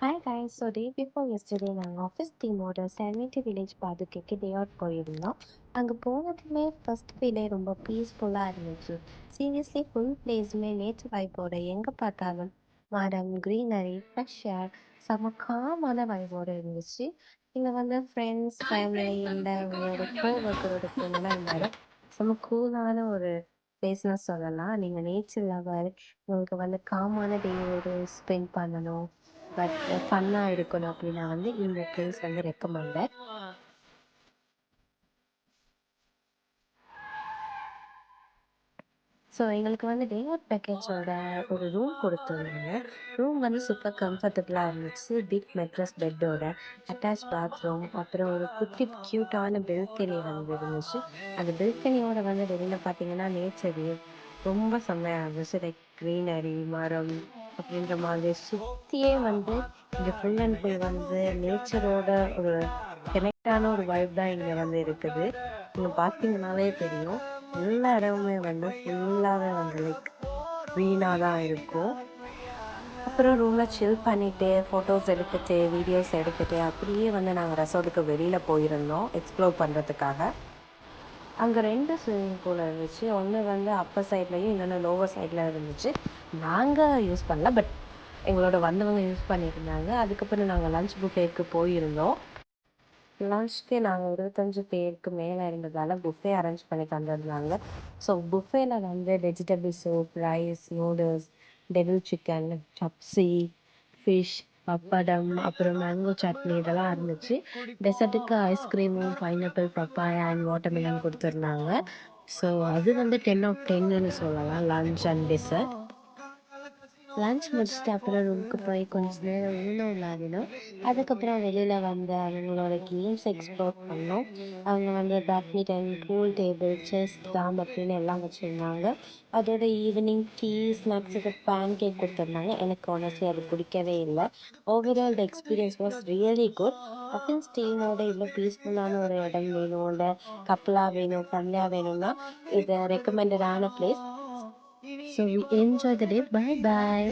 Hi guys, so day before yesterday நாங்கள் office டீமோட serenity village பார்த்துக்கு டே அவுட் போயிருந்தோம். அங்கே போனதுமே ஃபர்ஸ்ட் ஃபீலே ரொம்ப பீஸ்ஃபுல்லாக இருந்துச்சு. சீரியஸ்லி ஃபுல் பிளேஸுமே நேச்சர் வைப்போட எங்கே பார்த்தாலும் மரம், க்ரீனரி, ஃப்ரெஷ் ஏர், செம்ம காமான வைப்போட இருந்துச்சு. இங்கே வந்து ஃப்ரெண்ட்ஸ், ஃபேமிலி இல்லை உங்களோட கோ ஒர்க்கரோட போகணுன்னா இந்த இடம் செம்ம கூலான ஒரு பிளேஸ்னு சொல்லலாம். நீங்கள் நேச்சர் லவர், உங்களுக்கு வந்து காமான டே ஒரு ஸ்பெண்ட் பண்ணணும், பட் ஃபன்னாக இருக்கணும் அப்படின்னா வந்து இந்த பிளேஸ் வந்து ரெக்கமெண்டட். ஸோ எங்களுக்கு வந்து டே அவுட் பேக்கேஜோட ஒரு ரூம் கொடுத்துருந்தாங்க. ரூம் வந்து சூப்பர் கம்ஃபர்டபுளாக இருந்துச்சு. பிக் மெட்ரஸ் பெட்டோட அட்டாச் பாத்ரூம், அப்புறம் ஒரு குட்டி க்யூட்டான பெல்கனி வந்து இருந்துச்சு. அந்த பெல்கனியோட வந்து வெளியில் பார்த்தீங்கன்னா நேச்சர் வியூ ரொம்ப செம்மையாக இருந்துச்சு. லைக் க்ரீனரி, மரம் அப்படின்ற மாதிரி சுற்றியே வந்து இங்கே ஃபுல் அண்ட் ஃபுல் வந்து நேச்சரோட ஒரு கனெக்டான ஒரு வைப் தான் இங்கே வந்து இருக்குது. நீங்கள் பார்த்தீங்கன்னாலே தெரியும், எல்லா இடமுமே வந்து ஃபுல்லாகவே வந்து லைக் க்ரீனாக தான் இருக்கும். அப்புறம் ரூமில் சில் பண்ணிவிட்டு ஃபோட்டோஸ் எடுத்துகிட்டு வீடியோஸ் எடுத்துகிட்டு அப்படியே வந்து நாங்கள் ரெசார்ட்டுக்கு வெளியில் போயிருந்தோம் எக்ஸ்ப்ளோர் பண்ணுறதுக்காக. அங்கே 2 ஸ்விம்மிங் பூல் இருந்துச்சு. ஒன்று வந்து அப்பர் சைட்லேயும் இன்னொன்று லோவர் சைடில் இருந்துச்சு. நாங்கள் யூஸ் பண்ணல, பட் எங்களோட வந்தவங்க யூஸ் பண்ணியிருந்தாங்க. அதுக்கப்புறம் நாங்கள் லஞ்ச் புஃபேக்கு போயிருந்தோம். லன்ச்க்கு நாங்கள் 25 பேருக்கு மேலே இருந்ததால் புஃபே அரேஞ்ச் பண்ணி தந்திருந்தாங்க. ஸோ புஃபேல வந்து vegetable soup, rice, noodles, devil chicken, sabzi, fish, pappadam, அப்புறம் மேங்கோ சட்னி இதெல்லாம் இருந்துச்சு. டெசர்ட்டுக்கு ஐஸ்கிரீமும், பைனாப்பிள், பப்பாயா அண்ட் வாட்டர்மெலன் கொடுத்துருந்தாங்க. ஸோ அது வந்து 10 ஆஃப் 10ன்னு சொல்லலாம், லன்ச் அண்ட் டெசர்ட். லன்ச் முடிச்சுட்டு அப்புறம் ரூமுக்கு போய் கொஞ்ச நேரம் ஊனம் விளையாடினோம். அதுக்கப்புறம் வெளியில் வந்து அவங்களோட கேம்ஸ் எக்ஸ்ப்ளோர் பண்ணோம். அவங்க வந்து பேட்மிண்டன், பூல் டேபிள், செஸ், தாம் அப்படின்னு எல்லாம் வச்சுருந்தாங்க. அதோட ஈவினிங் டீ, ஸ்நாக்ஸுக்கு பேன் கேக் கொடுத்துருந்தாங்க. எனக்கு honestly அது பிடிக்கவே இல்லை. Overall the experience was really good. Office டீமோட இவ்வளோ பீஸ்ஃபுல்லான ஒரு இடம் வேணும், இல்லை கப்பலாக வேணும், ஃபேமிலியாக வேணும்னா இது ரெக்கமெண்டடான place. So we enjoy the day. Bye bye.